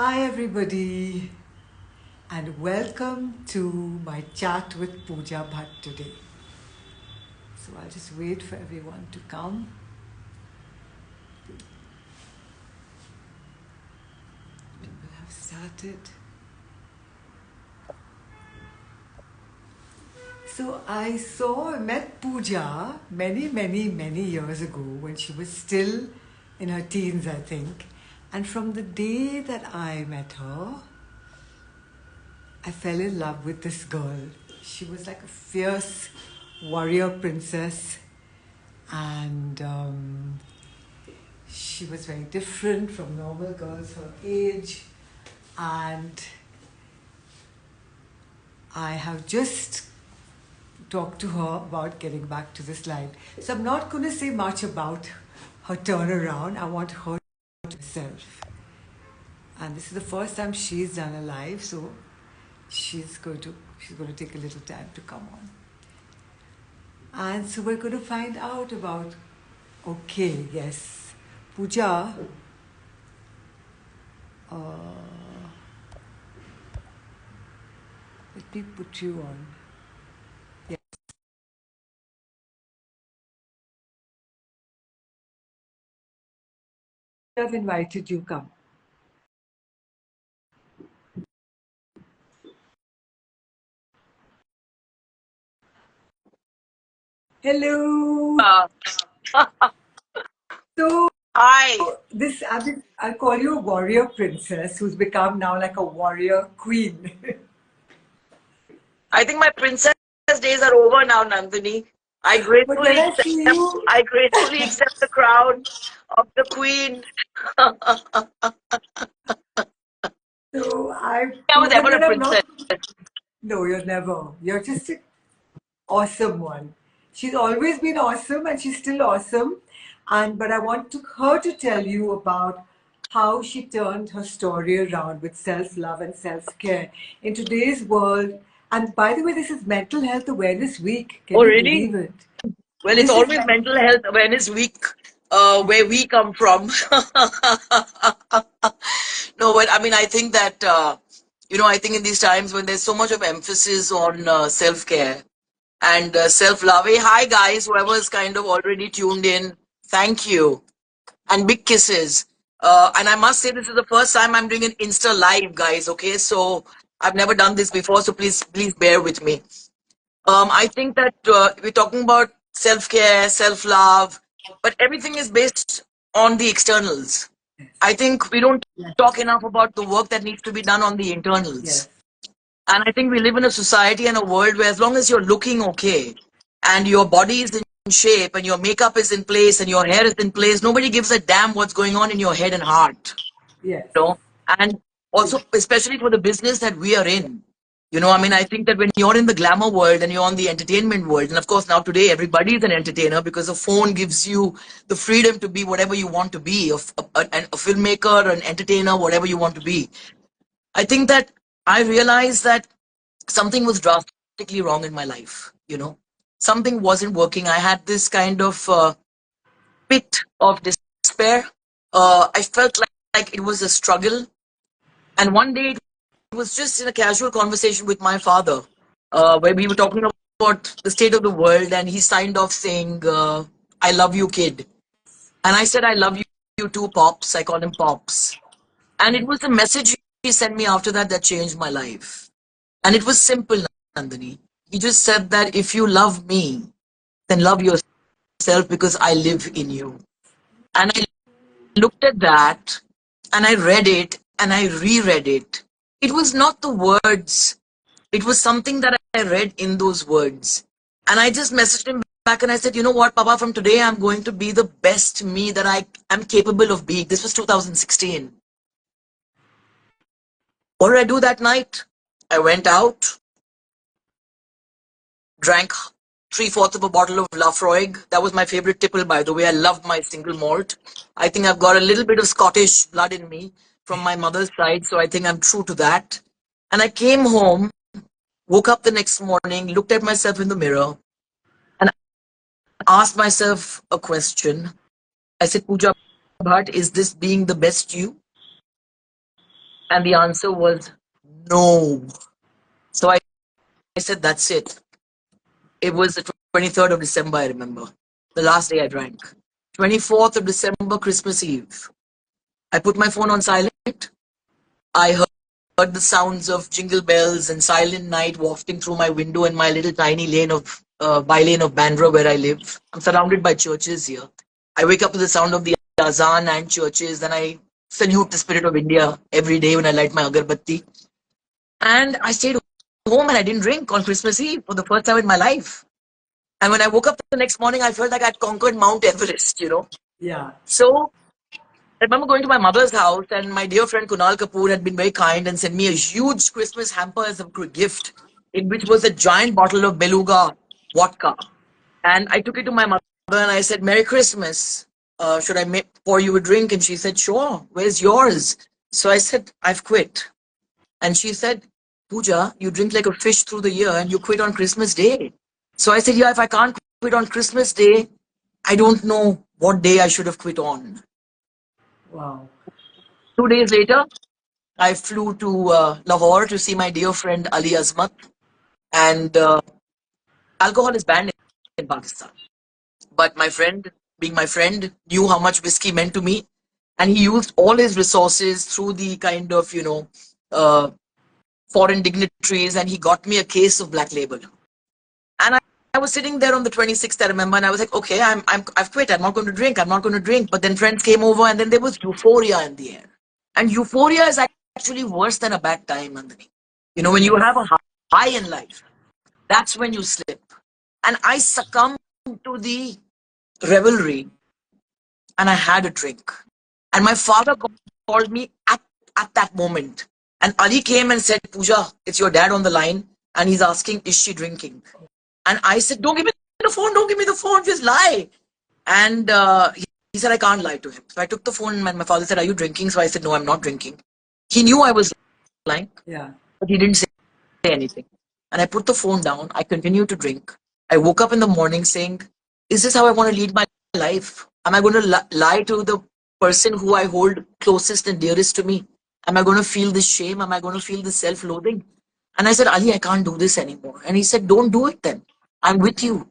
Hi, everybody, and welcome to my chat with Pooja Bhatt today. So I'll just wait for everyone to come. People have started. So I met Pooja many years ago when she was still in her teens, I think. And from the day that I met her, I fell in love with this girl. She was like a fierce warrior princess, and she was very different from normal girls her age. And I have just talked to her about getting back to this line. So I'm not going to say much about her turnaround. I want her to herself. And this is the first time she's done a live, so she's going to take a little time to come on. And so we're going to find out about, okay, yes, Pooja, let me put you on. Yes, I've invited you, come. Hello. So Hi. I call you a warrior princess who's become now like a warrior queen. I think my princess days are over now, Nandini. But when I see you, I gracefully accept the crown of the queen. I so I've was proven ever a that I'm princess. not. No, you're never. You're just an awesome one. She's always been awesome and she's still awesome. And but I want her to tell you about how she turned her story around with self-love and self-care in today's world. And by the way, this is Mental Health Awareness Week. Can Oh, you really? believe it? Well, it's This is always Mental Health Awareness Week, where we come from. No, but I mean, I think that, I think in these times when there's so much of emphasis on self-care and self-love. Hey, hi, guys, whoever's kind of already tuned in. Thank you. And big kisses. And I must say, this is the first time I'm doing an Insta live, guys. Okay, so I've never done this before, so please bear with me. I think that we're talking about self care, self love, but everything is based on the externals. I think we don't yes, talk enough about the work that needs to be done on the internals. yes, And I think we live in a society and a world where as long as you're looking okay and your body is in shape and your makeup is in place and your hair is in place, nobody gives a damn what's going on in your head and heart, yes, you know. And also, especially for the business that we are in, I mean, I think that when you're in the glamour world and you're on the entertainment world, and of course, now today everybody is an entertainer because a phone gives you the freedom to be whatever you want to be a filmmaker, an entertainer, whatever you want to be. I think that I realized that something was drastically wrong in my life. Something wasn't working. I had this kind of pit of despair. I felt like it was a struggle. And one day it was just in a casual conversation with my father, where we were talking about the state of the world, and he signed off saying, I love you, kid. And I said, I love you too, Pops. I call him Pops. And it was a message he sent me after that changed my life. And it was simple, Nandini. He just said that if you love me, then love yourself because I live in you. And I looked at that and I read it and I reread it. It was not the words, it was something that I read in those words. And I just messaged him back and I said, you know what, Papa, from today I'm going to be the best me that I am capable of being. This was 2016. What did I do that night? I went out, drank three-fourths of a bottle of Lafroig. That was my favorite tipple, by the way. I loved my single malt. I think I've got a little bit of Scottish blood in me from my mother's side, so I think I'm true to that. And I came home, woke up the next morning, looked at myself in the mirror, and asked myself a question. I said, Pooja Bhatt, is this being the best you? And the answer was no. So I said, that's it. It was the 23rd of December, I remember. The last day I drank. 24th of December, Christmas Eve. I put my phone on silent. I heard the sounds of jingle bells and silent night wafting through my window in my little tiny lane of bylane of Bandra where I live. I'm surrounded by churches here. I wake up to the sound of the azan and churches. Then I salute the spirit of India every day when I light my agarbatti. And I stayed home and I didn't drink on Christmas Eve for the first time in my life. And when I woke up the next morning, I felt like I'd conquered Mount Everest. Yeah. So I remember going to my mother's house, and my dear friend Kunal Kapoor had been very kind and sent me a huge Christmas hamper as a gift, in which was a giant bottle of Beluga vodka. And I took it to my mother and I said, Merry Christmas. Should I pour you a drink? And she said, sure. Where's yours? So I said, I've quit. And she said, Pooja, you drink like a fish through the year and you quit on Christmas Day. So I said, yeah, if I can't quit on Christmas Day, I don't know what day I should have quit on. Wow. 2 days later, I flew to Lahore to see my dear friend Ali Azmat. And alcohol is banned in Pakistan. But my friend, being my friend, knew how much whiskey meant to me. And he used all his resources through the kind of, uh, foreign dignitaries, and he got me a case of Black Label. And I was sitting there on the 26th, I remember, and I was like, okay, I've quit. I'm not going to drink. I'm not going to drink. But then friends came over, and then there was euphoria in the air. And euphoria is actually worse than a bad time, Nandini. When you have a high in life, that's when you slip. And I succumbed to the revelry, and I had a drink. And my father called me at that moment. And Ali came and said, Pooja, it's your dad on the line, and he's asking, is she drinking? And I said, don't give me the phone, don't give me the phone, just lie. And he said, I can't lie to him. So I took the phone, and my father said, are you drinking? So I said, no, I'm not drinking. He knew I was lying, Yeah. but he didn't say anything. And I put the phone down. I continued to drink. I woke up in the morning saying, is this how I want to lead my life? Am I going to lie to the person who I hold closest and dearest to me? Am I going to feel this shame? Am I going to feel this self-loathing? And I said, Ali, I can't do this anymore. And he said, don't do it then. I'm with you.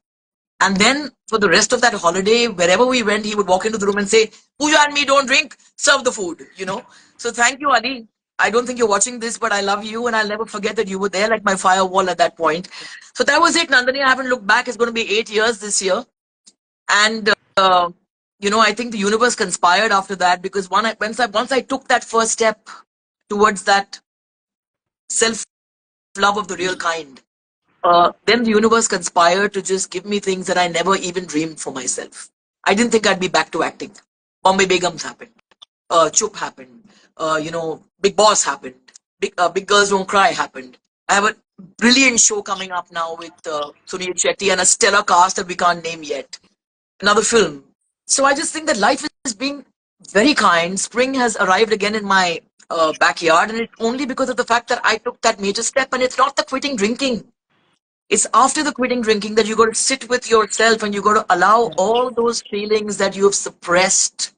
And then for the rest of that holiday, wherever we went, he would walk into the room and say, Pooja and me don't drink, serve the food. So thank you, Ali. I don't think you're watching this, but I love you, and I'll never forget that you were there like my firewall at that point. So that was it, Nandini. I haven't looked back. It's going to be 8 years this year. And, I think the universe conspired after that, because once I took that first step towards that self-love of the real kind, then the universe conspired to just give me things that I never even dreamed for myself. I didn't think I'd be back to acting. Bombay Begums happened. Chup happened. Big Boss happened. Big Girls Don't Cry happened. I have a brilliant show coming up now with Sunil Shetty and a stellar cast that we can't name yet. Another film. So I just think that life is being very kind. Spring has arrived again in my backyard, and it's only because of the fact that I took that major step, and it's not the quitting drinking. It's after the quitting drinking that you got to sit with yourself, and you got to allow all those feelings that you have suppressed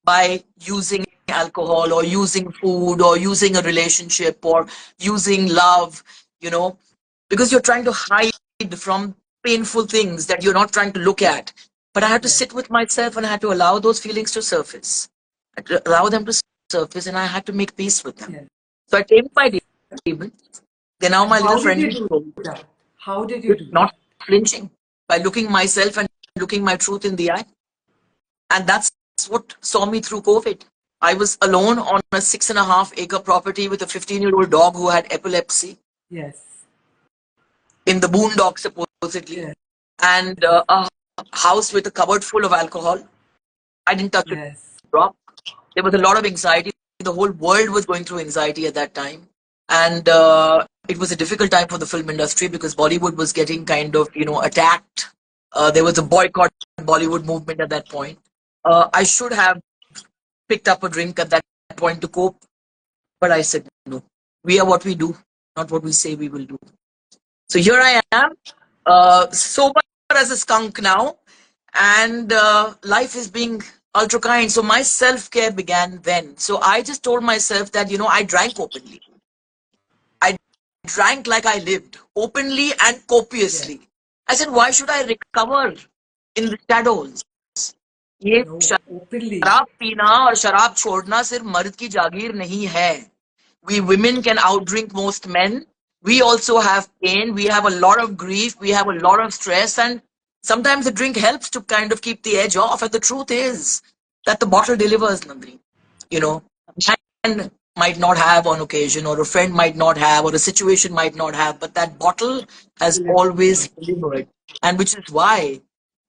by using alcohol or using food or using a relationship or using love, because you're trying to hide from painful things that you're not trying to look at. But I had to sit with myself, and I had to allow those feelings to surface. I had to allow them to surface, and I had to make peace with them. Yeah. So I tamed my demons. They're now my little How did you friendly do soul. that? How did you With do that? not flinching, by looking myself and looking my truth in the eye. And that's what saw me through COVID. I was alone on a 6.5-acre property with a 15-year-old dog who had epilepsy Yes. in the boondocks, supposedly, Yes. and a house with a cupboard full of alcohol. I didn't touch a Yes. drop. There was a lot of anxiety. The whole world was going through anxiety at that time. And it was a difficult time for the film industry because Bollywood was getting kind of, attacked. There was a boycott Bollywood movement at that point. I should have picked up a drink at that point to cope, but I said no. We are what we do, not what we say we will do. So here I am, sober as a skunk now, and life is being ultra kind. So my self care began then. So I just told myself that, I drank openly. I drank like I lived, openly and Yes. copiously. I said, why should I recover in the shadows? ये No, openly. शराब पीना और शराब छोड़ना सिर्फ मर्द की जागीर नहीं है. We women can outdrink most men. We also have pain. We have a lot of grief. We have a lot of stress. And sometimes the drink helps to kind of keep the edge off. And the truth is that the bottle delivers, Nandini. You know, a man might not have on occasion, or a friend might not have, or a situation might not have, but that bottle has always delivered. And which is why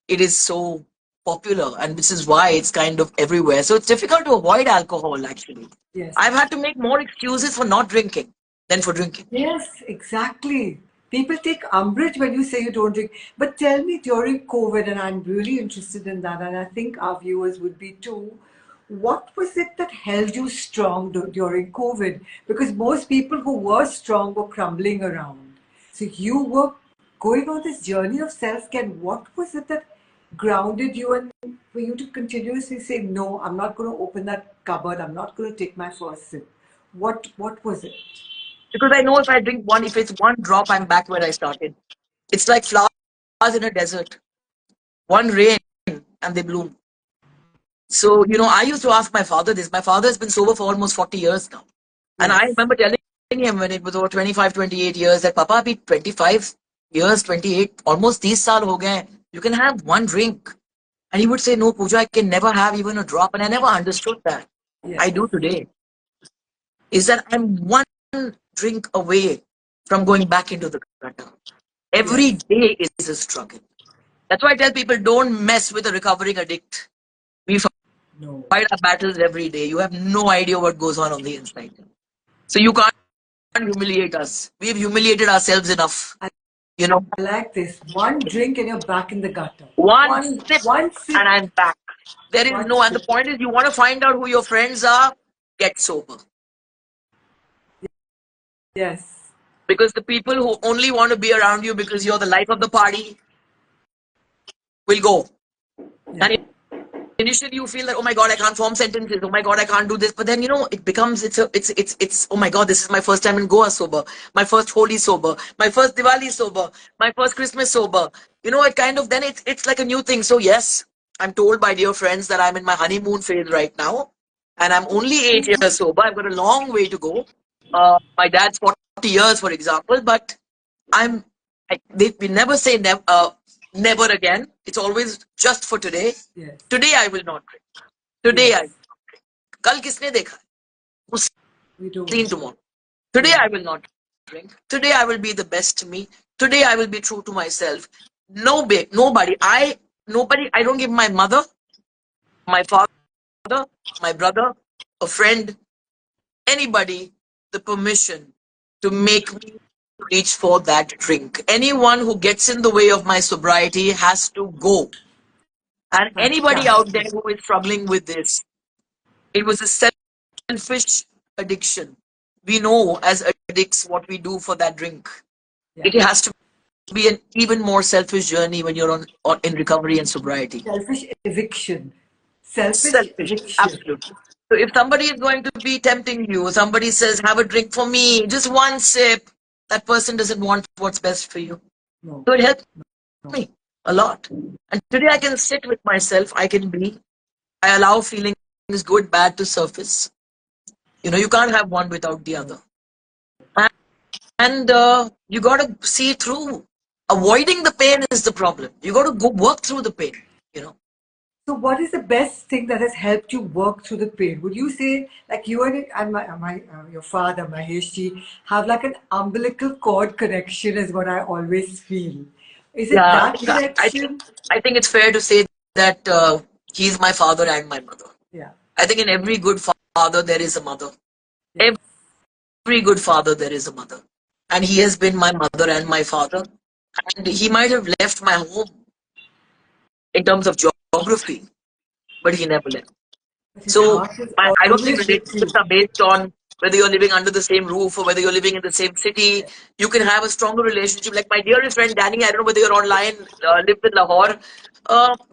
it is so popular, and this is why it's kind of everywhere. So it's difficult to avoid alcohol, actually. Yes. I've had to make more excuses for not drinking than for drinking. Yes, exactly. People take umbrage when you say you don't drink. But tell me during COVID, and I'm really interested in that, and I think our viewers would be too. What was it that held you strong during COVID? Because most people who were strong were crumbling around. So you were going on this journey of self care. What was it that grounded you and for you to continuously say, no, I'm not going to open that cupboard. I'm not going to take my first sip. What was it? Because I know if I drink one, if it's one drop, I'm back where I started. It's like flowers in a desert. One rain and they bloom. So, I used to ask my father this. My father has been sober for almost 40 years now. And I Yes. remember telling him when it was over 25, 28 years that, Papa, abhi 25 years, 28, almost 30 saal ho gaye. You can have one drink. And he would say, no, Pooja, I can never have even a drop. And I never understood that. I Yes. do today. Is that I'm one drink away from going back into the gutter. Every Yes. day is a struggle. That's why I tell people, don't mess with a recovering addict. We No. fight our battles every day. You have no idea what goes on the inside. So you can't humiliate us. We've humiliated ourselves enough. I You know, like this. One drink and you're back in the gutter. one One sip one and sip. I'm back. There is One no, and the sip. point is, you want to find out who your friends are, get sober. Yes. Because the people who only want to be around you because you're the life of the party will go. Yeah. And initially you feel that, oh my God, I can't form sentences. Oh my God, I can't do this. But then, it becomes, oh my God, this is my first time in Goa sober. My first Holi sober. My first Diwali sober. My first Christmas sober. It kind of, then it's like a new thing. So yes, I'm told by dear friends that I'm in my honeymoon phase right now. And I'm only 8 years sober. I've got a long way to go. My dad's 40 years, for example, but I'm, we never say never, never again. It's always just for today. Yes. Today I will not drink. Today I. Yes. कल किसने देखा? Who's We don't. seen tomorrow? Today Yeah. I will not drink. Today I will be the best me. Today I will be true to myself. Nobody. I don't give my mother, my father, my brother, a friend, anybody the permission to make me reach for that drink. Anyone who gets in the way of my sobriety has to go. And anybody out there Fantastic. who is struggling with this, it was a selfish addiction. We know as addicts what we do for that drink. Yeah. It has to be an even more selfish journey when you're on in recovery and sobriety. Selfish eviction. Selfish Selfish, eviction. absolutely. So if somebody is going to be tempting you, somebody says, have a drink for me, just one sip, that person doesn't want what's best for you. No. So it helps No. me a lot. And today I can sit with myself, I can be, I allow feelings good, bad to surface. You can't have one without the No. other. And you got to see through. Avoiding the pain is the problem. You got to go work through the pain. So, what is the best thing that has helped you work through the pain? Would you say, like you and your father, Maheshji, have like an umbilical cord connection, is what I always feel. Is it Yeah, that I think connection? I think it's fair to say that he's my father and my mother. Yeah. I think in every good father there is a mother. Yes. Every good father there is a mother, and he has been my mother and my father. And he might have left my home in terms of geography, but he never left. But his So heart is I don't think always with relationships you. are based on whether you're living under the same roof or whether you're living in the same city. Yes. You can have a stronger relationship. Like my dearest friend Danny, I don't know whether you're online, lived in Lahore.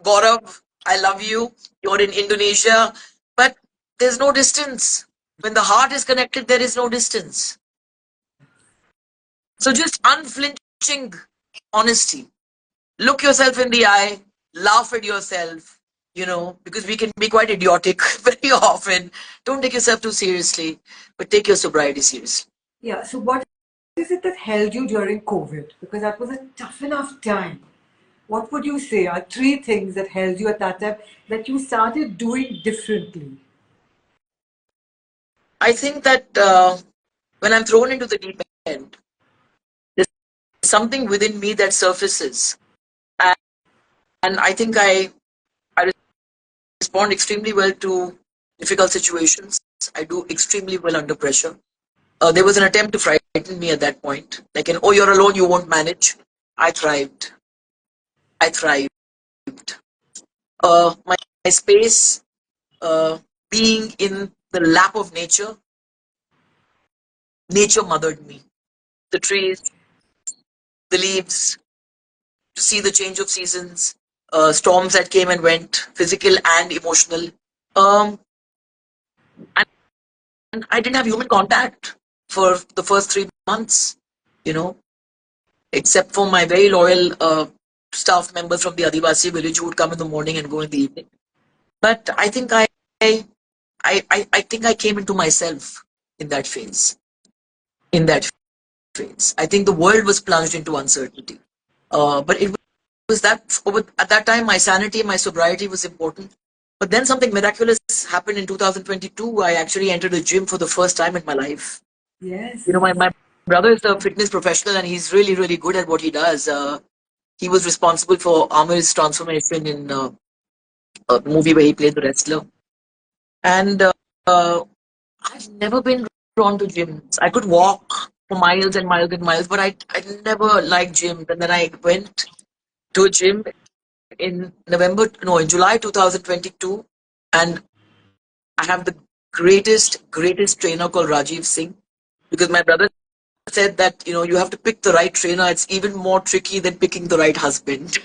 Gaurav, I love you. You're in Indonesia. But there's no distance. When the heart is connected, there is no distance. So just unflinching honesty. Look yourself in the eye, laugh at yourself, because we can be quite idiotic very often. Don't take yourself too seriously, but take your sobriety seriously. Yeah, so what is it that held you during COVID? Because that was a tough enough time. What would you say are three things that held you at that time that you started doing differently? I think that when I'm thrown into the deep end, there's something within me that surfaces. And, and I think I respond extremely well to difficult situations. I do extremely well under pressure. There was an attempt to frighten me at that point. Like, oh, you're alone, you won't manage. I thrived. I thrived. My space, uh, being in the lap of nature, nature mothered me. The trees, the leaves, to see the change of seasons, storms that came and went, physical and emotional. Um, and I didn't have human contact for the first 3 months, you know, except for my very loyal staff members from the Adivasi village who would come in the morning and go in the evening. But I think I came into myself in that phase. In that phase, I think the world was plunged into uncertainty. But it was that at that time my sanity, my sobriety was important. But then something miraculous happened in 2022. I actually entered a gym for the first time in my life. Yes. My brother is a fitness professional and he's really, really good at what he does. He was responsible for Amir's transformation in a movie where he played the wrestler. And I've never been drawn to gyms. I could walk for miles and miles and miles, but I never liked gyms. And then I went to a gym in July 2022, and I have the greatest trainer called Rajiv Singh, because my brother said that you have to pick the right trainer. It's even more tricky than picking the right husband.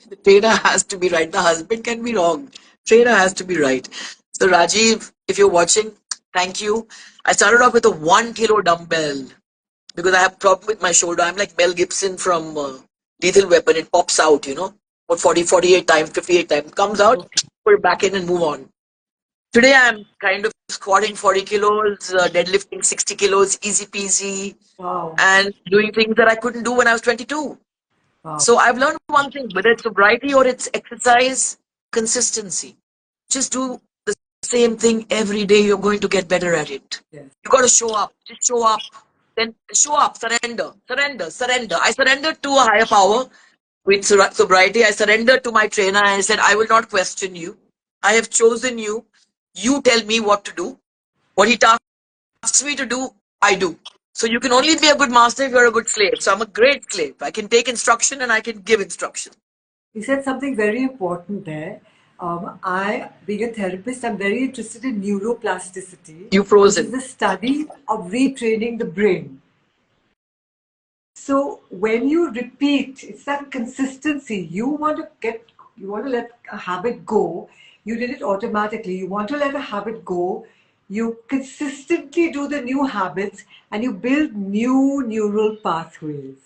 The trainer has to be right. The husband can be wrong. Trainer has to be right. So Rajiv, if you're watching, thank you. I started off with a 1 kilo dumbbell because I have problem with my shoulder. I'm like Mel Gibson from Lethal Weapon. It pops out, what 48 times, 58 times comes out, put it back in and move on. Today I'm kind of squatting 40 kilos, deadlifting 60 kilos, easy peasy, Wow. and doing things that I couldn't do when I was 22. Wow. So I've learned one thing, whether it's sobriety or it's exercise, consistency. Just do the same thing every day. You're going to get better at it. Yes. You got to show up. Just show up. Then show up. Surrender. Surrender. Surrender. I surrendered to a higher power with sobriety. I surrendered to my trainer and I said, I will not question you. I have chosen you. You tell me what to do. What he asks me to do, I do. So you can only be a good master if you're a good slave. So I'm a great slave. I can take instruction and I can give instruction. You said something very important there. Being a therapist, I'm very interested in neuroplasticity, You which is frozen. the study of retraining the brain. So when you repeat, it's that consistency. You want to let a habit go. You did it automatically. You want to let a habit go. You consistently do the new habits and you build new neural pathways.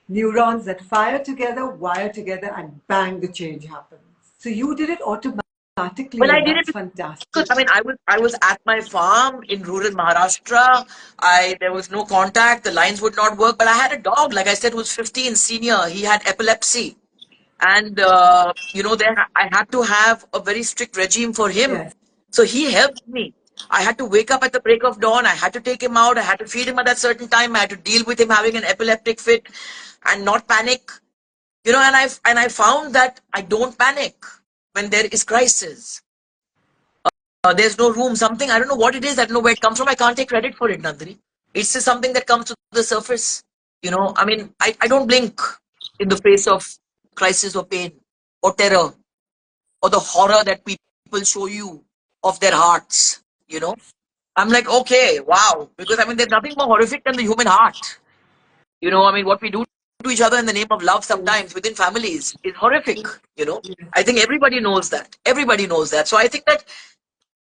Neurons that fire together, wire together, and bang, the change happens. So you did it automatically, Well, I and did that's it fantastic. because I was at my farm in rural Maharashtra. There was no contact. The lines would not work. But I had a dog, like I said, who was 15, senior. He had epilepsy, and I had to have a very strict regime for him. Yes. So he helped me. I had to wake up at the break of dawn. I had to take him out. I had to feed him at that certain time. I had to deal with him having an epileptic fit and not panic. And I found that I don't panic when there is crisis. There's no room. Something I don't know what it is. I don't know where it comes from. I can't take credit for it, Nandini. It's just something that comes to the surface. I don't blink in the face of crisis or pain or terror or the horror that people show you of their hearts. I'm like, okay, wow, because there's nothing more horrific than the human heart. What we do to each other in the name of love sometimes within families is horrific, you know. I think everybody knows that. Everybody knows that. So I think that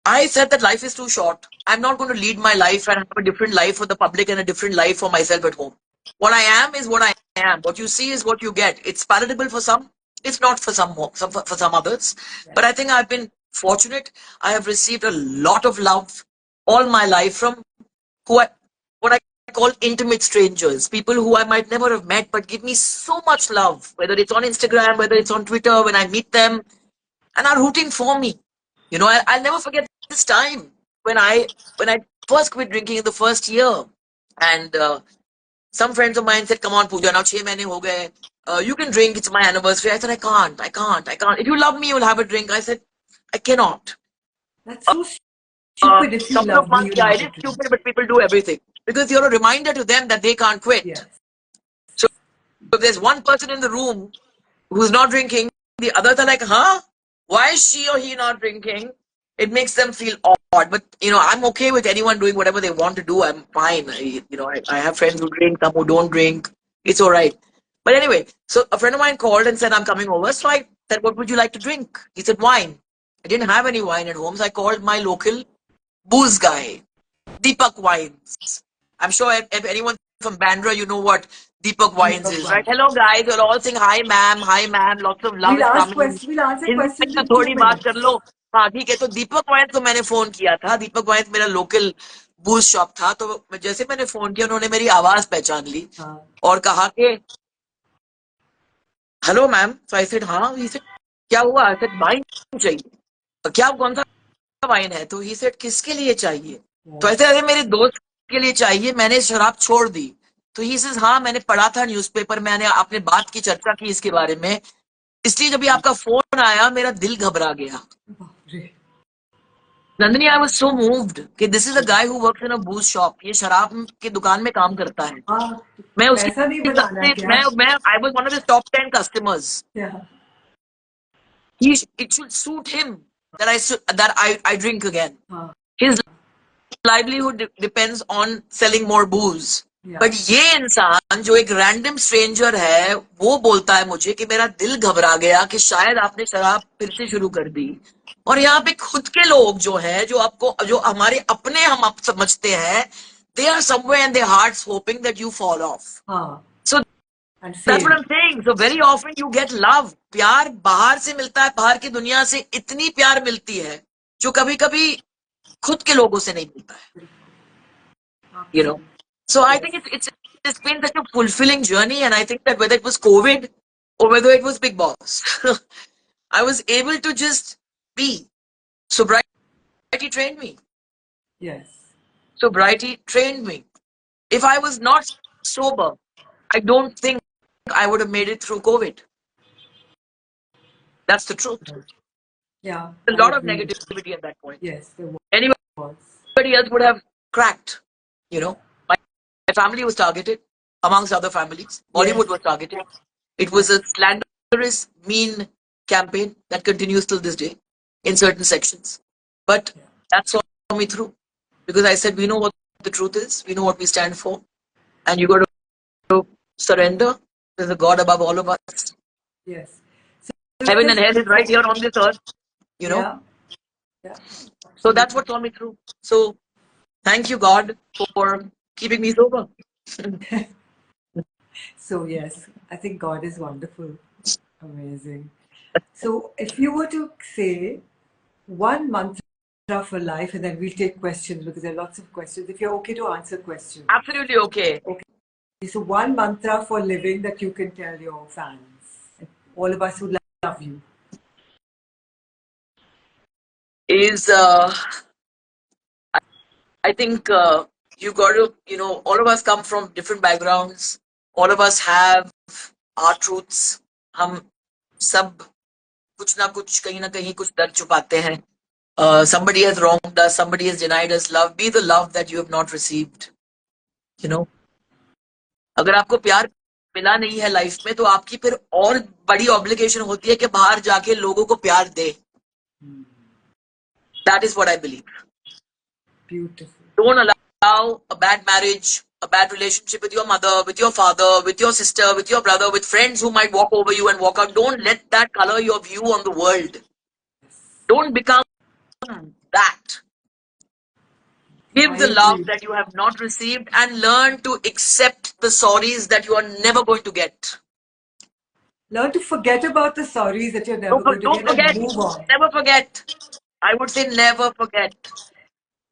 I said that life is too short. I'm not going to lead my life and have a different life for the public and a different life for myself at home. What I am is what I am. What you see is what you get. It's palatable for some. It's not for for some others. But I think I've been fortunate. I have received a lot of love all my life from who what I call intimate strangers, people who I might never have met, but give me so much love, whether it's on Instagram, whether it's on Twitter, when I meet them, and are rooting for me. You know, I'll never forget this time when I first quit drinking in the first year, and some friends of mine said, "Come on, Pooja, now 6 months ho gaye. You can drink. It's my anniversary." I said, I can't. If you love me, you'll have a drink." I said, "I cannot." That's so stupid. If you Couple of love me, months, you'll yeah, have it a is drink. stupid, but people do everything because you're a reminder to them that they can't quit. Yes. So if there's one person in the room who's not drinking, the others are like, "Huh? Why is she or he not drinking?" It makes them feel odd. But you know, I'm okay with anyone doing whatever they want to do. I'm fine. I have friends who drink, some who don't drink. It's all right. But anyway, so a friend of mine called and said, "I'm coming over." So I said, "What would you like to drink?" He said, "Wine." I didn't have any wine at home, so I called my local booze guy, Deepak Wines. I'm sure if anyone from Bandra, you know what Deepak Wines Deepak is, right? Bhatt. Hello, guys. You're all saying hi, ma'am. Lots of love We'll is ask coming. questions. We'll answer Hindi में questions तो in थोड़ी बात 2 minutes. कर लो. हाँ ठीक है. तो दीपक wines को मैंने फोन किया था. दीपक वाइन्स मेरा लोकल बूज शॉप था. तो जैसे मैंने फोन किया, उन्होंने मेरी आवाज पहचान ली और कहा कि hello ma'am. So I said हाँ. ही सेड क्या हुआ? आई सेड वाइन चाहिए. क्या कौन सा वाइन है? तो ही सेड किसके लिए चाहिए? तो ऐसे ऐसे मेरे दोस्त के लिए चाहिए. मैंने शराब छोड़ दी. तो ही सेज हाँ, मैंने पढ़ा था न्यूज़पेपर, मैंने आपने बात की, चर्चा की इसके बारे में, इसलिए जब आपका फोन आया मेरा दिल घबरा गया. Nandini, I was so moved कि this is a guy who works in a booze shop. ये शराब की दुकान में काम करता है. मैं पैसा नहीं उसकी बनाना सबसे क्या? मैं I was one of the top 10 customers. Yeah. It should suit him that I drink again. His livelihood depends on selling more booze. But ये इंसान जो एक रैंडम स्ट्रेंजर है, वो बोलता है मुझे कि मेरा दिल घबरा गया कि शायद आपने शराब फिर से शुरू कर दी. और यहाँ पे खुद के लोग जो है, जो हमारे अपने हम आप समझते हैं, they are somewhere in their hearts hoping that you fall off. So that's what I am saying. So very often you get love. प्यार बाहर से मिलता है, बाहर की दुनिया से इतनी प्यार मिलती है जो कभी कभी खुद के लोगों से नहीं मिलता है. You know, so I think it's been such a fulfilling journey, and I think that whether it was COVID or whether it was Big Boss, I was able to just be. Sobriety trained me. Yes. Sobriety trained me. If I was not sober, I don't think I would have made it through COVID. That's the truth. Yeah. A lot of negativity at that point. Yes, there was. Anybody else would have cracked. You know, my family was targeted, amongst other families. Bollywood was targeted. It was a slanderous, mean campaign that continues till this day in certain sections. But that saw me through because I said, we know what the truth is, we know what we stand for, and you got to surrender. There's a God above all of us. Yes. Heaven and hell is right here on this earth, you know. Yeah. So that's what saw me through. So thank you, God, for keeping me sober. So yes, I think God is wonderful. Amazing. So if you were to say one mantra for life, and then we'll take questions because there are lots of questions. If you're okay to answer questions. Absolutely okay. Okay. So one mantra for living that you can tell your fans, all of us who love you, is I think you got to, you know, all of us come from different backgrounds. All of us have our truths. हम सब कुछ ना कुछ कहीं ना कहीं कुछ दर्द छुपाते हैं. Somebody has wronged us. Somebody has denied us love. Be the love that you have not received. You know, अगर आपको प्यार मिला नहीं है लाइफ में, तो आपकी फिर और बड़ी ऑब्लिगेशन होती है कि बाहर जाके लोगों को प्यार दे. That is what I believe. Beautiful. Don't allow a bad marriage a bad relationship with your mother, with your father, with your sister, with your brother, with friends who might walk over you and walk out. Don't let that color your view on the world. Don't become that. Give I the love agree. that you have not received and learn to accept the sorries that you are never going to get. Learn to forget about the sorries that you're never going to Don't get and forget. move on. Never forget. I would say never forget.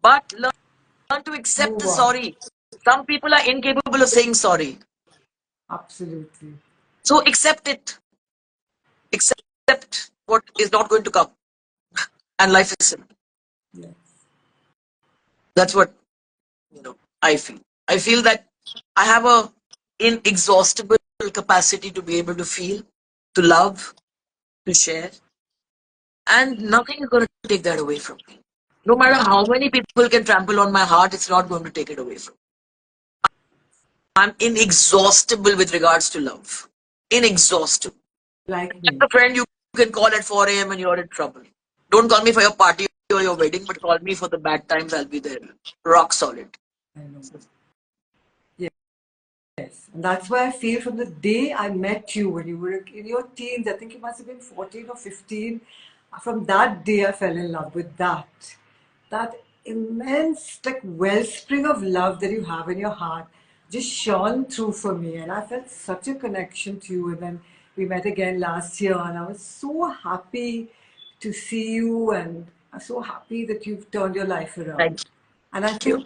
But learn to accept Move the on. sorry. Some people are incapable of saying sorry. Absolutely. So accept it. Accept what is not going to come. And life is simple. Yes. That's what I feel. I feel that I have a inexhaustible capacity to be able to feel, to love, to share, and nothing is going to take that away from me. No matter how many people can trample on my heart, it's not going to take it away from me. I'm inexhaustible with regards to love. Inexhaustible. Like Just me. a friend you can call at 4 a.m. and you're in trouble. Don't call me for your party or your wedding, but call me for the bad times. I'll be there. Rock solid. I know. Yes, and that's why I feel from the day I met you when you were in your teens, I think you must have been 14 or 15. From that day, I fell in love with that immense like wellspring of love that you have in your heart just shone through for me, and I felt such a connection to you. And then we met again last year, and I was so happy to see you, and I'm so happy that you've turned your life Thank around. And I you. think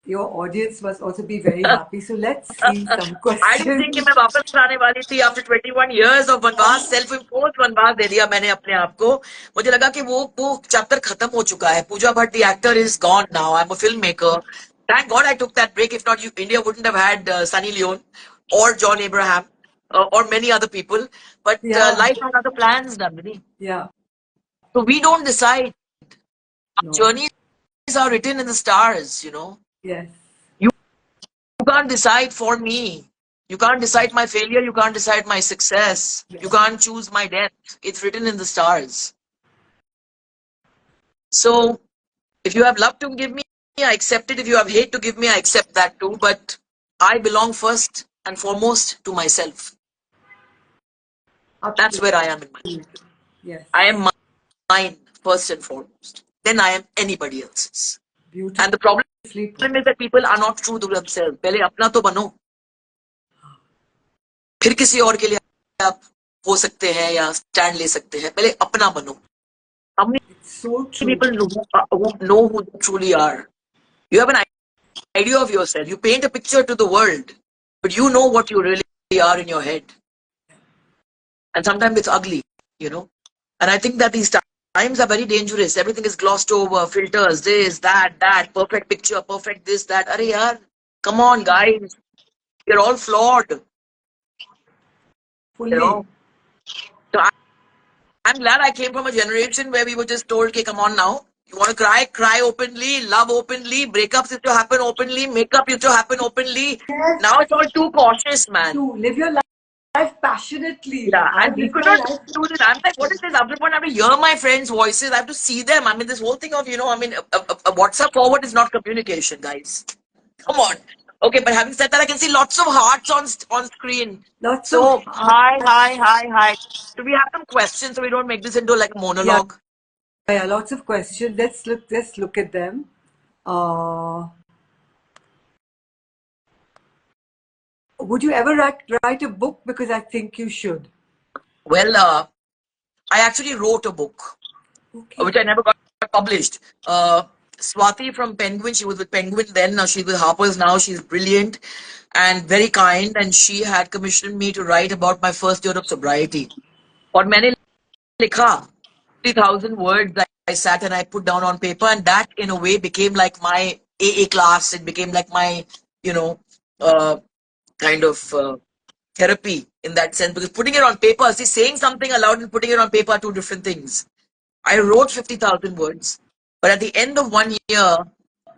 your audience must also be very happy. So let's see some I didn't think कि questions. मैं वापस आने वाली थी after 21 years of वनवास self impose वनवास दे दिया मैंने अपने आप को मुझे लगा कि वो चैप्टर खत्म हो चुका है Pooja Bhatt the actor is gone now I am a film maker thank God I took that break if not you India wouldn't have had Sunny Leone or John Abraham or many other people but Yeah, life has other plans Nandini yeah, so we don't decide our no, journeys are written in the stars. yes, You can't decide for me. You can't decide my failure. You can't decide my success. You yes, can't choose my death. It's written in the stars. So, if you have love to give me, I accept it. If you have hate to give me, I accept that too. But I belong first and foremost to myself. That's absolutely, where I am in my life. yes, I am mine first and foremost. Then I am anybody else's. beautifully And the problem put. is that people are not true to themselves. पहले अपना तो बनो. फिर किसी और के लिए आप हो सकते हैं या स्टैंड ले सकते हैं पहले अपना बनो how many It's so true. people who know who they truly are you have an idea of yourself you paint a picture to the world but you know what you really are in your head and sometimes it's ugly. And I think that these times are very dangerous everything is glossed over filters this that perfect picture perfect this that Arey yaar come on guys you're all flawed you Fully, know so I'm glad I came from a generation where we were just told, okay, come on now. You want to cry? Cry openly, love openly, breakups used to happen openly, makeup used to happen openly. yes, Now it's all too cautious, man. to live your life passionately. Yeah, and I've we lived could my not life. do this. I'm like, what is this? After point, I have to hear my friends' voices. I have to see them. I mean, this whole thing of, a WhatsApp forward is not communication, guys. Come on. Okay, but having said that, I can see lots of hearts on screen. Lots of So, heart. hi, hi, hi, hi. Do we have some questions so we don't make this into like a Yeah, monologue? yeah, lots of questions. Let's look at them. Uh, would you ever write a book? Because I think you should. Well, I actually wrote a book, Okay. which I never got published. Swati from Penguin, she was with Penguin then, now she's with Harper's now. She's brilliant and very kind, and she had commissioned me to write about my first year of sobriety. और मैंने लिखा 50,000 words that I sat and I put down on paper, and that in a way became like my AA class. It became like my, you know, uh, kind of therapy in that sense because putting it on paper, see, saying something aloud and putting it on paper are two different things. I wrote 50,000 words, but at the end of 1 year,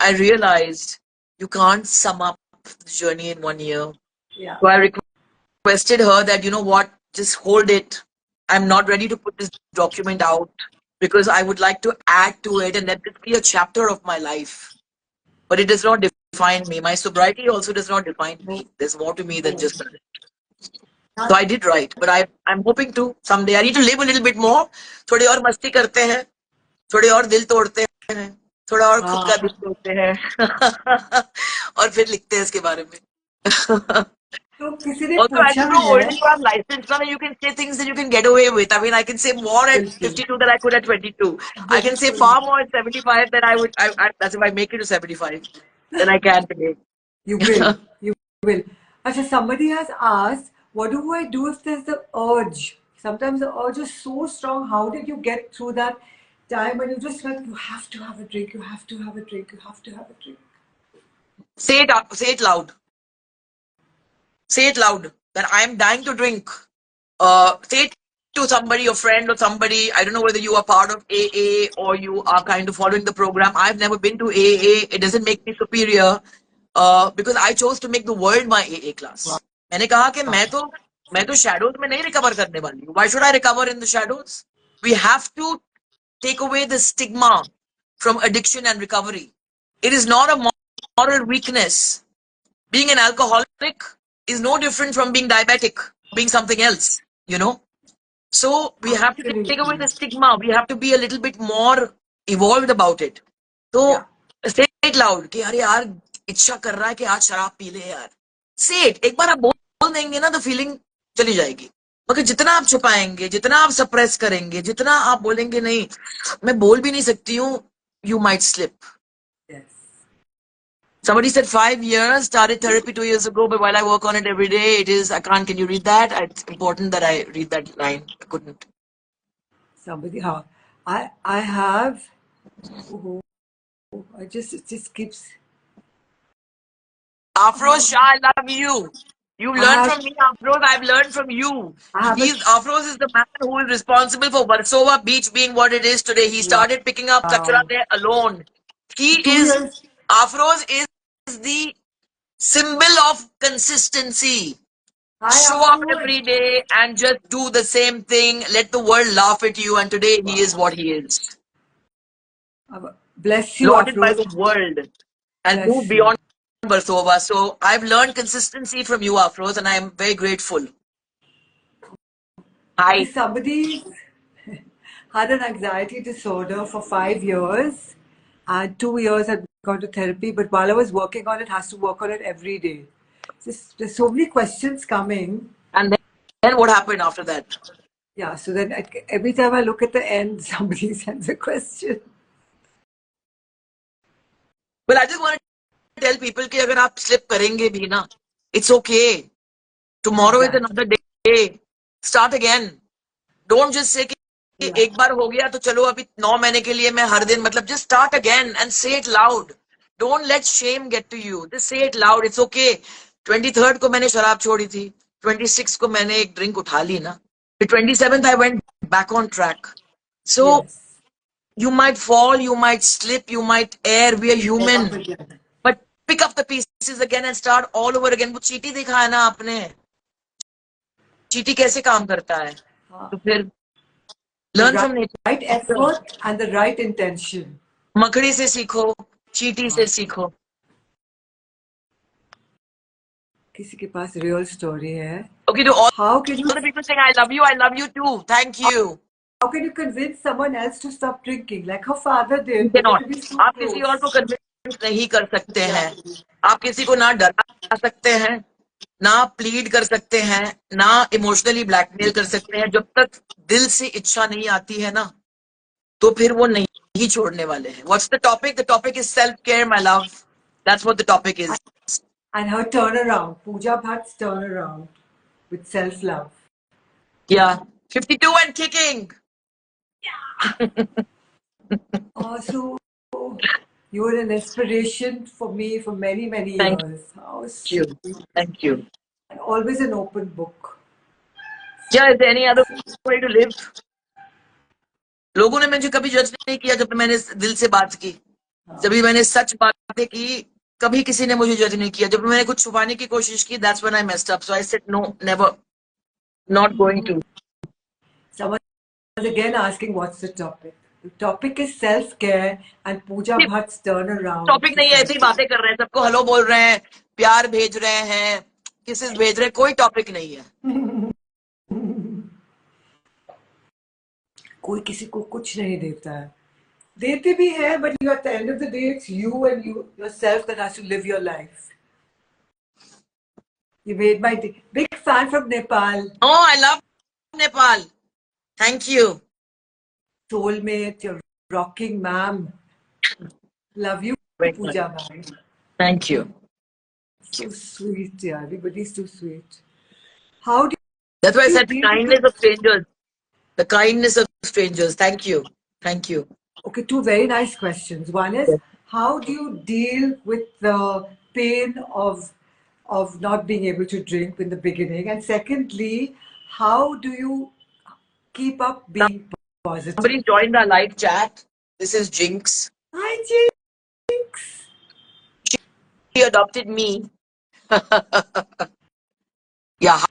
I realized you can't sum up the journey in 1 year. Yeah. So I requested her that, you know what, just hold it. I'm not ready to put this document out because I would like to add to it and let this be a chapter of my life. But it does not define me. My sobriety also does not define No, me. There's more to me than no. just that. So That, I did right, but I'm hoping to someday. I need to live a little bit more. थोड़ी और मस्ती करते हैं, थोड़े और दिल तोड़ते हैं, थोड़ा और खुद का दिल हाँ. तोड़ते हैं, और फिर लिखते हैं इसके बारे में. तो किसी ने Also, as you पूछा grow older, है. you have license now. You can say things that you can get away with. I mean, I can say more at बिल्कुल. 52 than I could at 22. I can say बिल्कुल. far more at 75 than I would. That's if I make it to 75 than I can today. You will. You will. Actually, somebody has asked, what do I do if there's the urge? Sometimes the urge is so strong. How did you get through that time when you just felt you have to have a drink, you have to have a drink, you have to have a drink? Say it out. Say it loud. Say it loud that I am dying to drink. Say it to somebody, your friend or somebody. I don't know whether you are part of AA or you are kind of following the program. I've never been to AA. It doesn't make me superior because I chose to make the world my AA class. मैंने कहा कि मैं तो shadows में नहीं recover करने वाली हूँ. Why should I recover in the shadows? We have to take away the stigma from addiction and recovery. It is not a moral weakness. Being an alcoholic is no different from being diabetic, being something else, you know. So we have to take away the Absolutely. stigma. We have to be a little bit more evolved about it. Yeah. So say it loud कि अरे यार इच्छा कर रहा है कि आज शराब पी ले यार. Say it. एक बार आप बोल देंगे ना तो फीलिंग चली जाएगी. मगर जितना आप छुपाएंगे, जितना आप सप्रेस करेंगे, जितना आप बोलेंगे नहीं मैं बोल भी नहीं सकती हूँ, you might slip. Yes. Somebody said 5 years, started therapy 2 years ago, but while I work on it every day, it is, I can't, can you read that? It's important that I read that line. I couldn't. Somebody, how? I have. Oh, it just keeps. Afros, Shah, I love you. You I learned have. from me, Afros. I've learned from you. I have a. Afros is the man who is responsible for Warsaw Beach being what it is today. He started picking up kachra Wow. there alone. He Two is, years. Afros is the symbol of consistency. Hi, Show up Afroz. every day and just do the same thing. Let the world laugh at you. And today he is what he is. Bless you, Lauded by Afroz. the world and moved Bless you. beyond Versova. So I've learned consistency from you, Afros, and I am very grateful. Okay, Hi. somebody had an anxiety disorder for 5 years, and 2 years had gone to therapy. But while I was working on it, has to work on it every day. There's so many questions coming. And then what happened after that? Yeah, so then every time I look at the end, somebody sends a question. Well, I just want to tell people that if you slip करेंगे भी ना, it's okay. Tomorrow is Exactly. another day. Start again. Don't just say कि Yeah. एक बार हो गया तो चलो अभी 9 महीने के लिए मैं हर दिन मतलब just start again and say it loud. Don't let shame get to you. Just say it loud. It's okay. 23rd को मैंने शराब छोड़ी थी. 26th को मैंने एक ड्रिंक उठा ली ना. The 27th I went back on track. So Yes. you might fall, you might slip, you might err. We are Get up human. again. But pick up the pieces again and start all over again. वो चीटी दिखा है ना आपने. चीटी कैसे काम करता है? तो फिर The learn from right nature. effort and the right intention. मकड़ी से सीखो, चीटी से सीखो. किसी के पास real story है. Okay, to all How can you the people saying I love you too. Thank you. how can you convince someone else to stop drinking like her father You did, but cannot. to be so आप किसी और को close? Convince नहीं कर सकते हैं. Exactly. आप किसी को ना डरा सकते हैं, ना प्लीड कर सकते हैं, ना इमोशनली ब्लैकमेल कर सकते हैं. जब तक दिल से इच्छा नहीं आती है ना, तो फिर वो नहीं छोड़ने वाले हैं. What's the topic? The topic is self-care, my love. That's what the topic is. And her turnaround, Pooja Bhatt's turnaround with self-love. Yeah. 52 and kicking. So you were an inspiration for me for many, many Thank years. How you. sweet. Thank you. And always an open book. Yeah, is there any other way to live? लोगों ने मुझे कभी जज नहीं किया जब मैंने दिल से बात की. जब भी मैंने सच बातें की, कभी किसी ने मुझे जज नहीं किया. जब मैंने कुछ छुपाने की कोशिश की, that's when I messed up. So I said no, never, not going to. Someone is again asking what's the topic. The topic is self-care and Pooja Bhatt's turnaround topic to नहीं है, ऐसे ही self-care. बातें कर रहे हैं, सबको hello बोल रहे हैं, प्यार भेज रहे हैं, किसेस भेज रहे हैं, कोई टॉपिक नहीं है. कोई किसी को कुछ नहीं देता है. देते भी हैं, but at the end of the day, it's you and yourself that has to live your life. You made my day. Big fan from Nepal. Oh, I love Nepal. Thank you. Soulmate, you're rocking, ma'am. Love you, Very Pooja much. Bhatt. Thank you. So sweet, yeah. Everybody's too sweet. How do That's why I you said the deal with kindness of strangers. The kindness of strangers. Thank you. Thank you. Okay, two very nice questions. One is, Yes. how do you deal with the pain of not being able to drink in the beginning? And secondly, how do you keep up being Somebody positive? joined our live chat. This is Jinx. Hi, Jinx. She adopted me. Yeah.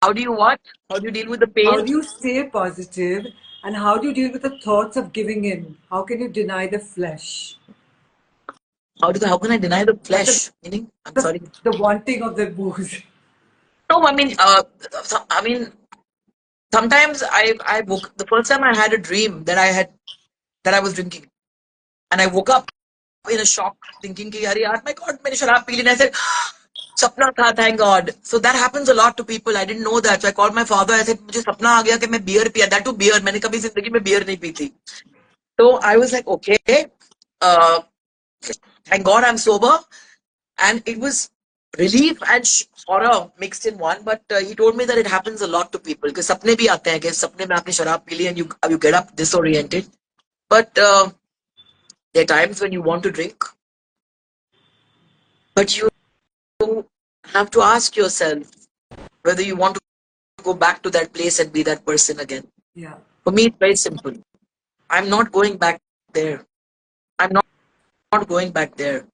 How do you what? How do you deal with the How pain? do you stay positive and how do you deal with the thoughts of giving in? How can you deny the flesh? How can I deny the But the, flesh? Meaning, I'm the, sorry. the wanting of the booze. No, I mean, sometimes I woke. The first time I had a dream that I was drinking, and I woke up in a shock, thinking, "कि यार यार, my God, मैंने शराब पी ली." And I said, "सपना था, thank God." So that happens a lot to people. I didn't know that. So I called my father. I said, "मुझे सपना आ गया कि मैं beer पिया." That too beer. मैंने कभी जिंदगी में beer नहीं पी थी. So I was like, okay, uh, thank God I'm sober. And it was relief and horror mixed in one. But he told me that it happens a lot to people. Because सपने भी आते हैं कि सपने में आपने शराब पी ली and you get up disoriented. But there are times when you want to drink, but you have to ask yourself whether you want to go back to that place and be that person again. Yeah. For me, it's very simple. I'm not going back there. I'm not going back there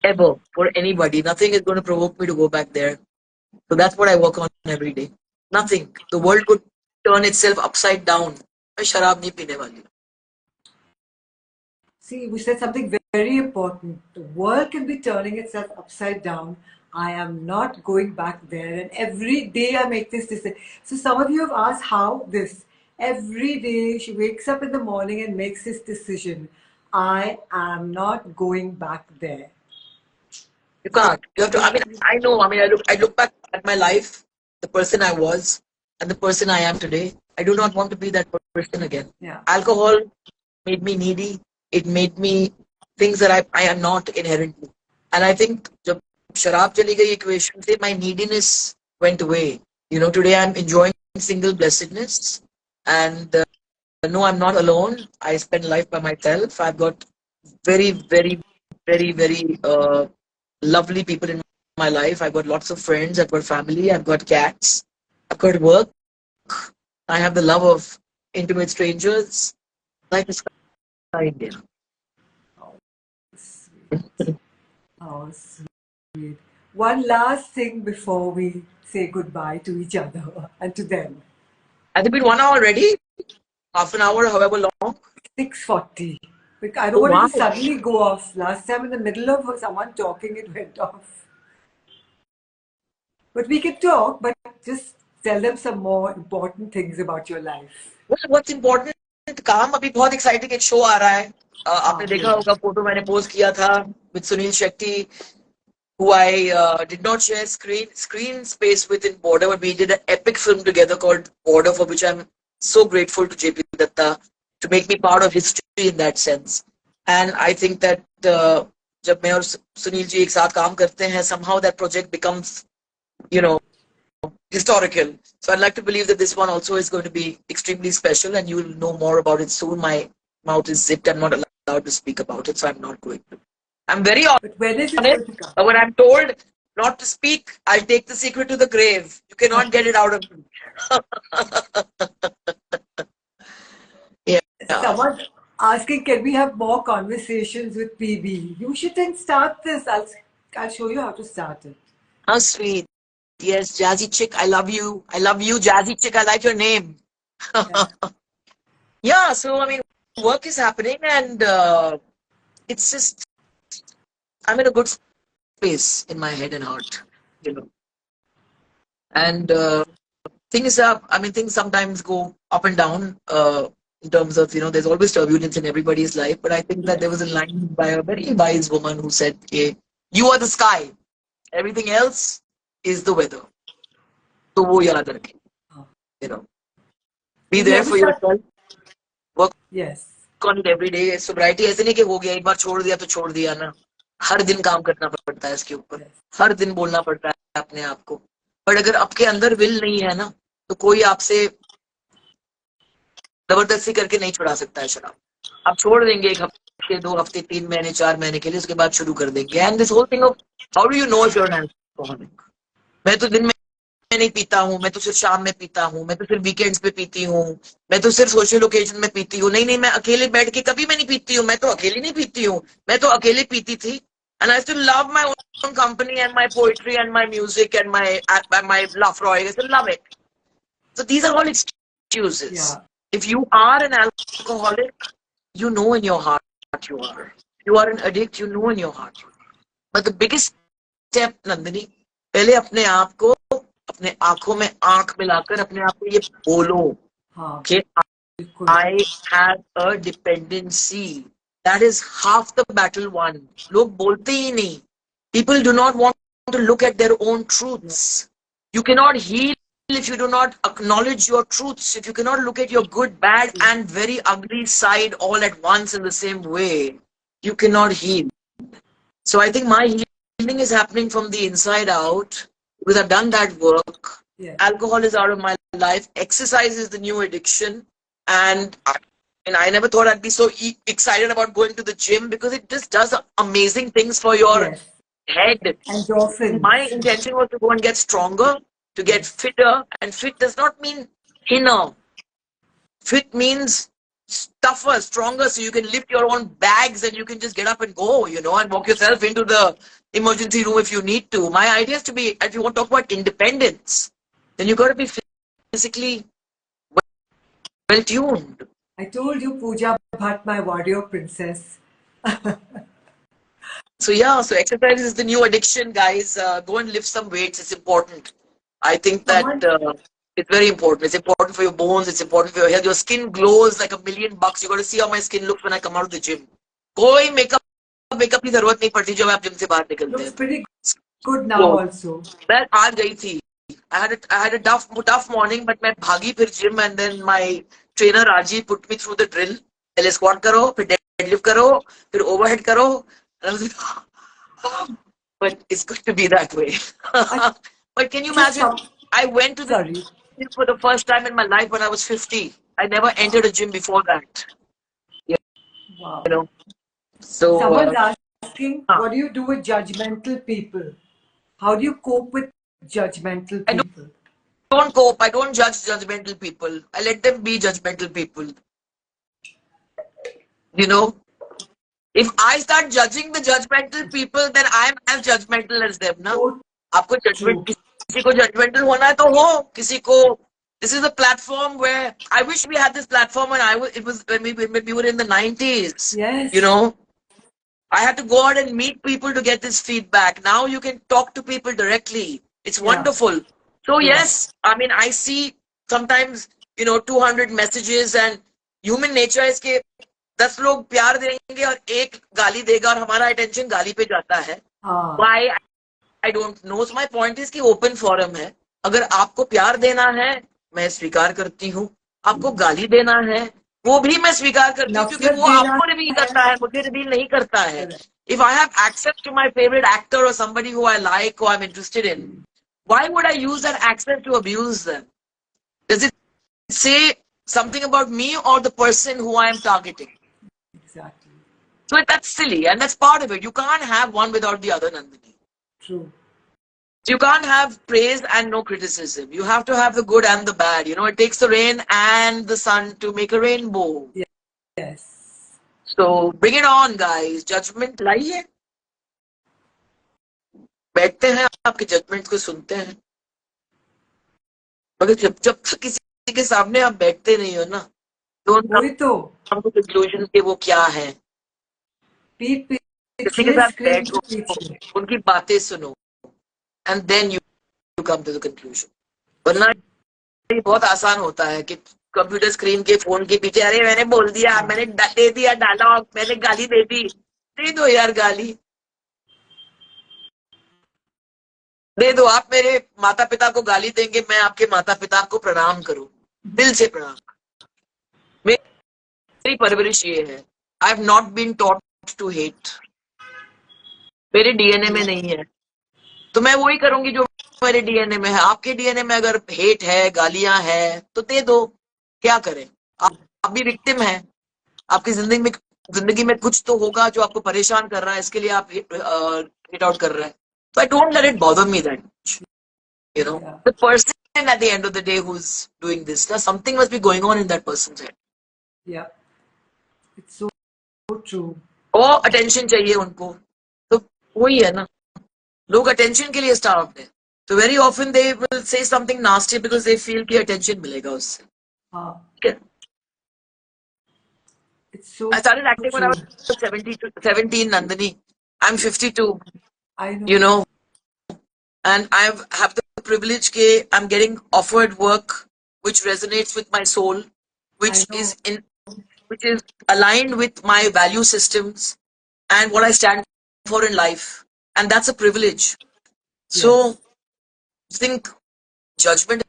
ever for anybody. Nothing is going to provoke me to go back there. So that's what I work on every day. Nothing. The world could turn itself upside down. मैं शराब नहीं पीने वाली. See, we said something very important. The world can be turning itself upside down. I am not going back there. And every day I make this decision. So some of you have asked how this. Every day she wakes up in the morning and makes this decision. I am not going back there. You can't. You have to. I mean, I know. I mean, I look back at my life, the person I was, and the person I am today. I do not want to be that person again. Yeah. Alcohol made me needy. It made me things that I am not inherently. And I think जब शराब चली गई equation से, my neediness went away. You know, today I'm enjoying single blessedness, and no, I'm not alone. I spend life by myself. I've got very, very, very lovely people in my life. I've got lots of friends. I've got family. I've got cats. I've got work. I have the love of intimate strangers. Life is kind, you know. Oh, sweet. Oh, sweet. One last thing before we say goodbye to each other and to them. Has it been 1 hour already? Half an hour, however long? 6:40. I don't Oh, want it wow. to suddenly go off. Last time in the middle of someone talking, it went off. But we can talk, but just tell them some more important things about your life. Well, what's important? काम अभी बहुत exciting एक show आ रहा है. आपने देखा होगा photo मैंने पोस्ट किया था with Sunil Shetty, who I did not share screen space with in Border, but we did an epic film together called Border, for which I'm so grateful to JP Datta to make me part of history in that sense. And I think that जब मैं और सुनील जी एक साथ काम करते हैं, somehow that project becomes, you know, historical. So I'd like to believe that this one also is going to be extremely special, and you will know more about it soon. My mouth is zipped. I'm not allowed to speak about it, so I'm not going to. I'm very But when is it honest, going to come? but when I'm told not to speak, I'll take the secret to the grave. You cannot get it out of me. Yeah. Someone asking, can we have more conversations with PB? You shouldn't start this. I'll show you how to start it. How sweet. Yes, Jazzy Chick, I love you. I love you, Jazzy Chick. I like your name. Yeah. Yeah, so I mean, work is happening, and it's just I'm in a good space in my head and heart, you know. And things are, I mean, things sometimes go up and down in terms of, there's always turbulence in everybody's life. But I think that there was Yes. a line by a very wise woman who said, hey, you are the sky, everything else is the weather. So wo yaad rakhe, हाँ. you know, be मुझे there अभी for साथ. yourself, work Yes. on it every day. Sobriety ऐसे नहीं कि हो गया, एक बार छोड़ दिया तो छोड़ दिया ना. हर दिन काम करना पड़ता है इसके ऊपर. Yes. हर दिन बोलना पड़ता है अपने आप को. बट अगर आपके अंदर विल नहीं है ना, तो कोई आपसे जबरदस्ती करके नहीं छुड़ा सकता है शराब. आप छोड़ देंगे 1 हफ्ते, 2 हफ्ते, 3 महीने, 4 महीने के लिए, उसके बाद शुरू कर देंगे. And this whole thing of how do you know if you are an alcoholic. मैं तो दिन में नहीं पीता हूँ, मैं तो सिर्फ शाम में पीता हूँ, मैं तो सिर्फ वीकेंड्स पे पीती हूँ, मैं तो सिर्फ सोशल ओकेजन में पीती हूँ. नहीं नहीं, मैं अकेले बैठ के कभी मैं नहीं पीती हूँ. मैं तो अकेली नहीं पीती हूँ, मैं तो अकेले पीती थी. And I still love my own company and my poetry and my music and my laugh Roy. I still love it. So these are all excuses. Yeah. If you are an alcoholic, you know in your heart you are. You are an addict, you know in your heart. But the biggest step, Nandini, पहले अपने आप को, अपने आंखों में आंख मिलाकर अपने आप को ये बोलो हाँ. कि बिल्कुल. I have a dependency. That is half the battle won. लोग बोलते ही नहीं. People do not want to look at their own truths. You cannot heal if you do not acknowledge your truths. If you cannot look at your good, bad, and very ugly side all at once in the same way, you cannot heal. So I think my healing is happening from the inside out because I've done that work. Yeah. Alcohol is out of my life. Exercise is the new addiction. And I never thought I'd be so excited about going to the gym because it just does amazing things for your Yes. head. My Endorphins. intention was to go and get stronger, to get Yes. fitter. And fit does not mean thinner. Fit means tougher, stronger, so you can lift your own bags and you can just get up and go, and walk yourself into the emergency room if you need to. My idea is to be, if you want to talk about independence, then you got to be physically well tuned. I told you, Pooja Bhatt, my warrior princess. So yeah, so exercise is the new addiction, guys. Go and lift some weights. It's important. I think that Someone, it's very important. It's important for your bones. It's important for your health. Your skin glows like $1,000,000. You got to see how my skin looks when I come out of the gym. कोई makeup की जरूरत नहीं पड़ती जब आप gym से बाहर निकलते looks हैं. pretty good now तो also. मैं आज गई थी. I had a tough morning, but मैं भागी फिर gym, and then my trainer Raji put me through the drill. पहले squat करो, फिर deadlift करो, फिर overhead करो. And I was like, but it's good to be that way. I But can you just imagine? some. I went to the Sorry. gym for the first time in my life when I was 50. I never entered a gym before that. You Wow. know. So Someone's asking, uh, what do you do with judgmental people? How do you cope with judgmental I people? don't cope. I don't judge judgmental people. I let them be judgmental people. You know. If I start judging the judgmental people, then I'm as judgmental as them, na? So आपको true. judgment, किसी को judgmental होना है तो हो, किसी को. This is a platform where I wish we had this platform when it was when we were in the 90s. You Yes. know, I had to go out and meet people to get this feedback. Now you can talk to people directly. It's Yeah. wonderful. So Yeah. yes, I mean I see sometimes 200 messages, and human nature is कि 10 लोग प्यार देंगे और एक गाली देगा और हमारा अटेंशन गाली पे जाता है. हाँ. Why? I don't know. So my point is कि open forum है. अगर आपको प्यार देना है, मैं स्वीकार करती हूँ. आपको गाली देना है, वो भी मैं स्वीकार करती हूँ, क्योंकि नफरत वो देना आपको रिवील है. करता है, मुझे रिवील नहीं करता है. Correct. If I have access to my favorite actor or somebody who I like or I'm interested in, why would I use that access to abuse them? Does it say something about me or the person who I am targeting? Exactly. So that's silly, and that's part of it. You can't have one without the other, Nandini. True. You can't have praise and no criticism. You have to have the good and the bad. It takes the rain and the sun to make a rainbow. Yes. So bring it on, guys. Judgment लाइए. बैठते हैं, आपके judgement को सुनते हैं. मगर जब तक किसी के सामने आप बैठते नहीं हो ना, don't वही तो come to conclusion कि वो क्या है. पीठ किसी के पीछे साथ स्क्रीन बैठो, के पीछे उनकी बातें सुनो, and then you come to the conclusion. वरना ये बहुत आसान होता है कि कंप्यूटर स्क्रीन के फोन के पीछे, अरे मैंने बोल दिया, मैंने दे दिया डायलॉग, मैंने गाली दे दी. दे दो यार गाली, दे दो. आप मेरे माता पिता को गाली देंगे, मैं आपके माता पिता को प्रणाम करूं, दिल से प्रणाम. मेरी परवरिश ये है. I have not been taught to hate. मेरे डीएनए में नहीं है, तो मैं वही करूंगी जो मेरे डीएनए में है. आपके डीएनए में अगर हेट है, गालियां है, तो दे दो. क्या करें, आप भी विक्टिम है. आपकी जिंदगी में कुछ तो होगा जो आपको परेशान कर रहा है, इसके लिए आप हिट आउट कर रहे हैं. So I don't let it bother me that much. You know, Yeah. the person at the end of the day who's doing this, something must be going on in that person's head. Yeah. It's so true. और attention चाहिए उनको, तो वही है ना, लोग attention के लिए स्टार्व्ड है. तो very often they will say something nasty because they feel कि अटेंशन मिलेगा उससे. हाँ. ठीक है. It's so I started acting when I true. was 17, Nandini. I'm 52, I know. you know, and I have the privilege that I'm getting offered work which resonates with my soul, I which know. which is aligned with my value systems and what I stand for in life, and that's a privilege. So, Yes. I think judgment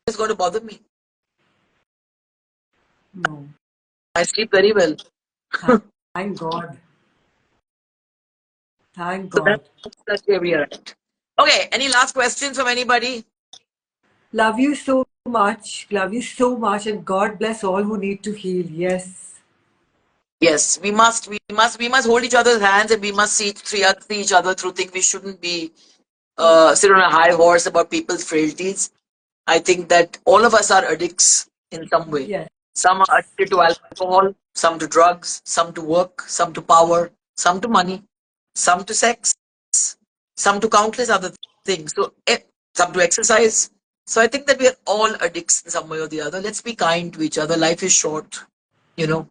is going to bother me. No. I sleep very well. Thank God. Thank So God. that's where we are at. Okay, any last questions from anybody? Love you so much. Love you so much. And God bless all who need to heal. Yes. Yes, we must hold each other's hands, and we must see each other through things. We shouldn't be sit on a high horse about people's frailties. I think that all of us are addicts in some way. Yes. Some are addicted to alcohol, some to drugs, some to work, some to power, some to money, some to sex, some to countless other things. So, some to exercise. So, I think that we are all addicts in some way or the other. Let's be kind to each other. Life is short, you know.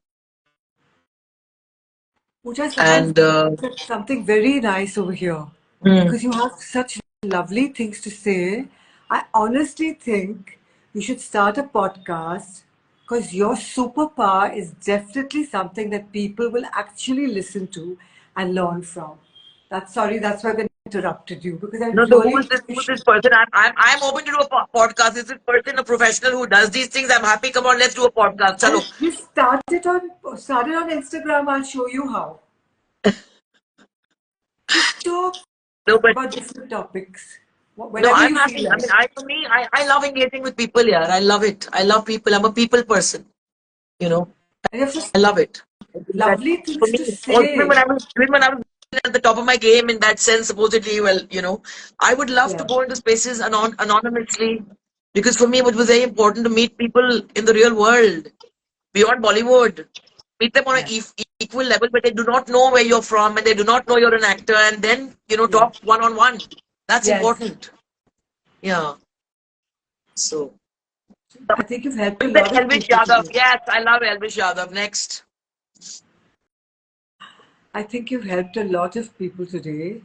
Pooja, someone And said something very nice over here hmm, because you have such lovely things to say. I honestly think you should start a podcast because your superpower is definitely something that people will actually listen to and learn from. That's why I interrupted you because I no, so who really is this? think you Who is this should. person? I'm open to do a podcast. Is this person a professional who does these things? I'm happy. Come on, let's do a podcast. Well, Chalo. you started on Instagram. I'll show you how. Just talk No, but about different topics no, whenever I'm you happy. feel I like. mean, for me, I love engaging with people. Yeah, I love it. I love people. I'm a people person. You know, And you have such I love it. I think that lovely for things me, to also say. even when I was at the top of my game in that sense, supposedly, well, I would love to Yeah. go into spaces anonymously, because for me, it was very important to meet people in the real world beyond Bollywood. Meet them on an Yeah. equal level, but they do not know where you're from and they do not know you're an actor, and then Yeah. talk one on one. That's Yes. important. Yeah. So, I think you've helped a we said lot of Elvish people Yadav. today. Yes, I love Elvish Yadav. Next. I think you've helped a lot of people today.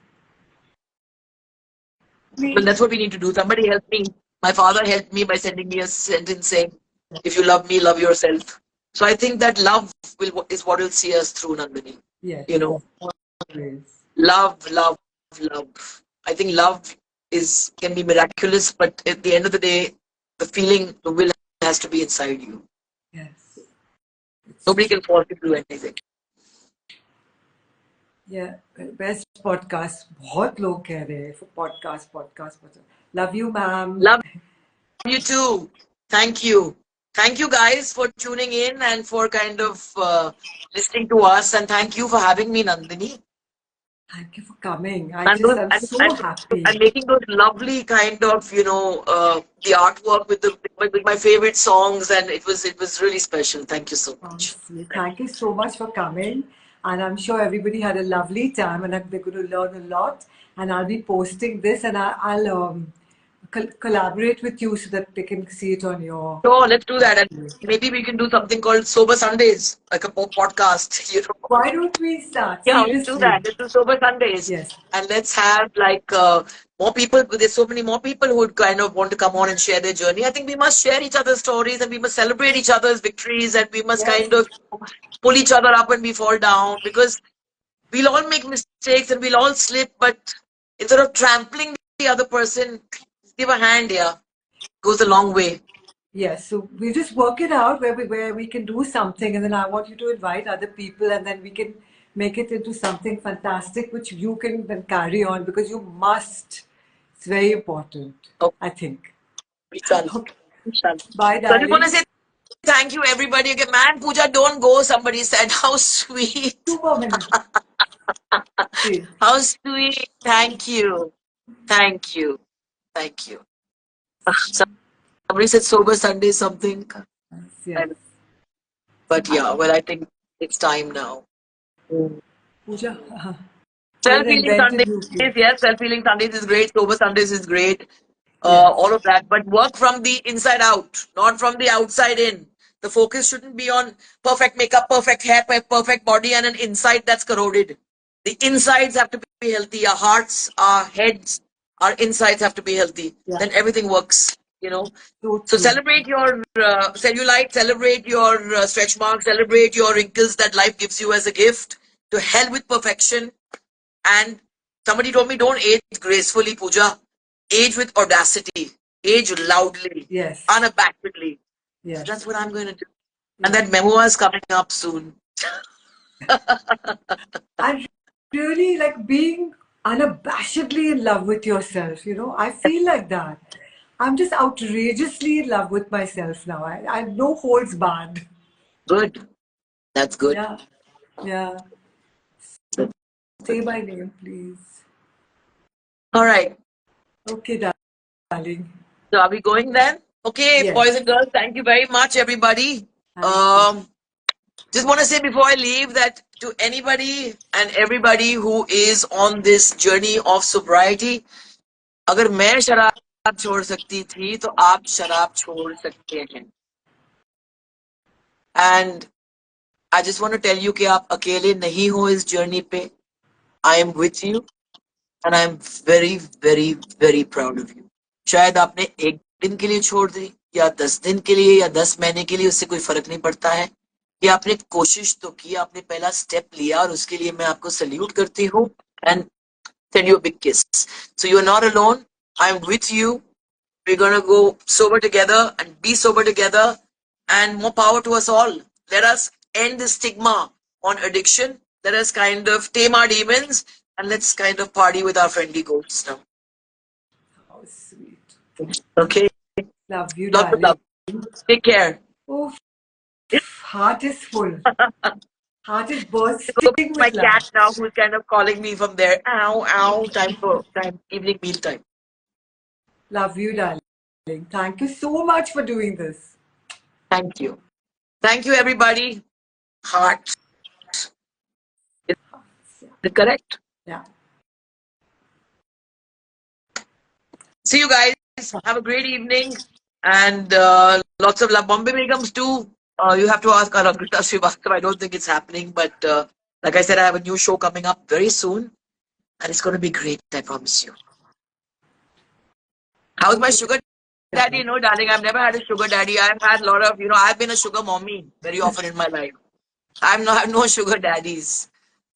Well, that's what we need to do. Somebody help me. My father helped me by sending me a sentence saying, "If you love me, love yourself." So I think that love is what will see us through, Nandini. Yes. You know, Always. love, love, love. I think love can be miraculous, but at the end of the day, the feeling, the will has to be inside you. Yes. It's Nobody true. can force you to do anything. Yeah. Best podcast. बहुत लोग कह रहे हैं for podcast. Love you, ma'am. Love you too. Thank you. Thank you guys for tuning in and for kind of listening to us. And thank you for having me, Nandini. Thank you for coming. And, I'm so happy. making those lovely kind of, the artwork with my favorite songs. And it was really special. Thank you so much. Honestly, thank you so much for coming. And I'm sure everybody had a lovely time and they're going to learn a lot. And I'll be posting this and I'll collaborate with you so that they can see it on your. So let's do that. And maybe we can do something called Sober Sundays, like a podcast, you know. Why don't we start? Yeah, let's do Seriously. that. Let's do Sober Sundays. Yes. And let's have like more people. There's so many more people who would kind of want to come on and share their journey. I think we must share each other's stories and we must celebrate each other's victories and we must Yes. kind of pull each other up when we fall down because we'll all make mistakes and we'll all slip. But instead of trampling the other person, give a hand, yeah. Goes a long way. Yes, so we just work it out where we can do something, and then I want you to invite other people, and then we can make it into something fantastic, which you can then carry on because you must. It's very important, Oh, I think. we shall. Okay. We shall. Bye, So I just want to darling. say thank you, everybody. Again, man, Pooja, don't go. Somebody said, how sweet. 2 more minutes. See. How sweet. Thank you. Thank you. Thank you. Somebody said sober Sunday something. Yes. And, but yeah, well, I think it's time now. Pooja, Self-healing invented Sundays, you. yes, self-healing Sundays is great. Sober Sundays is great. Yes. All of that. But work from the inside out, not from the outside in. The focus shouldn't be on perfect makeup, perfect hair, perfect body, and an inside that's corroded. The insides have to be healthy. Our hearts, our heads, our insides have to be healthy. Yeah. Then everything works, you know. So So true. celebrate your cellulite, celebrate your stretch marks, celebrate your wrinkles that life gives you as a gift. To hell with perfection. And somebody told me, don't age gracefully, Pooja. Age with audacity. Age loudly, Yes. unabashedly. So Yes. that's what I'm going to do. And that memoir is coming up soon. And really like being unabashedly in love with yourself, I feel like that. I'm just outrageously in love with myself now. I no holds barred. Good. That's good. Yeah, yeah. Say my name, please. All right. Okay, darling. So are we going then? Okay, Yes. boys and girls, thank you very much, everybody. Thank you. Just want to say before I leave that to anybody and everybody who is on this journey of sobriety, अगर मैं शराब छोड़ सकती थी तो आप शराब छोड़ सकते हैं. And I just want to tell you कि आप अकेले नहीं हो इस journey पे. I am with you and I am very, very, very proud of you. शायद आपने एक दिन के लिए छोड़ दी या 10 दिन के लिए या 10 महीने के लिए, उससे कोई फर्क नहीं पड़ता है कि आपने कोशिश तो की, आपने पहला स्टेप लिया और उसके लिए मैं आपको सल्यूट करती हूँ and send you a big kiss. So you are not alone. I'm with you. We're going to go sober together and be sober together, and more power to us all. Let us end the stigma on addiction. Let us kind of tame our demons and let's kind of party with our friendly ghosts now. How sweet. Okay? Love you, Lots of darling. love. Take care. Oh, heart is full. Heart is Go bursting my with love. cat now who's kind of calling me from there. Ow, ow, time, evening meal time. Love you, darling. Thank you so much for doing this. Thank you. Thank you, everybody. Heart. Is it correct? Yeah. See you guys. Have a great evening and lots of love. Bombay Begums too. You have to ask Aragrita Srivastava. I don't think it's happening, but like I said, I have a new show coming up very soon and it's going to be great. I promise you. How's my sugar daddy? No, darling, I've never had a sugar daddy. I've had a lot of, I've been a sugar mommy very often in my life. I have no sugar daddies.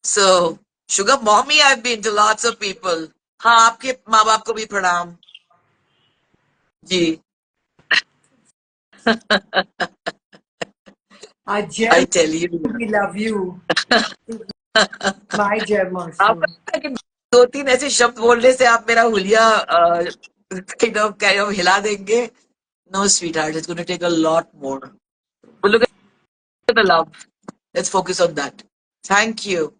So, sugar mommy, I've been to lots of people. हाँ आपके माँ बाप को भी प्रणाम जी. Our gem, I tell you. we love you. My gem also. आपको लगता है कि 2-3 ऐसे शब्द बोलने से आप मेरा हुलिया kind of हिला देंगे? No, sweetheart, it's going to take a lot more. But look at the love. Let's focus on that. Thank you.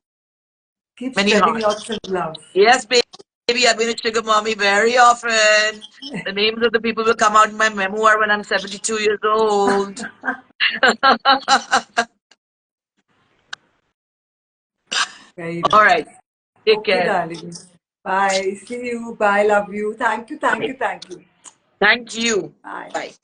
Keep Many spreading hearts. lots of love. Yes, baby, I've been a sugar mommy very often. The names of the people will come out in my memoir when I'm 72 years old. Very All nice. right. Take Okay, care. darling. Bye. See you. Bye. Love you. Thank you. Thank you. Thank you. Thank you. Bye. Bye.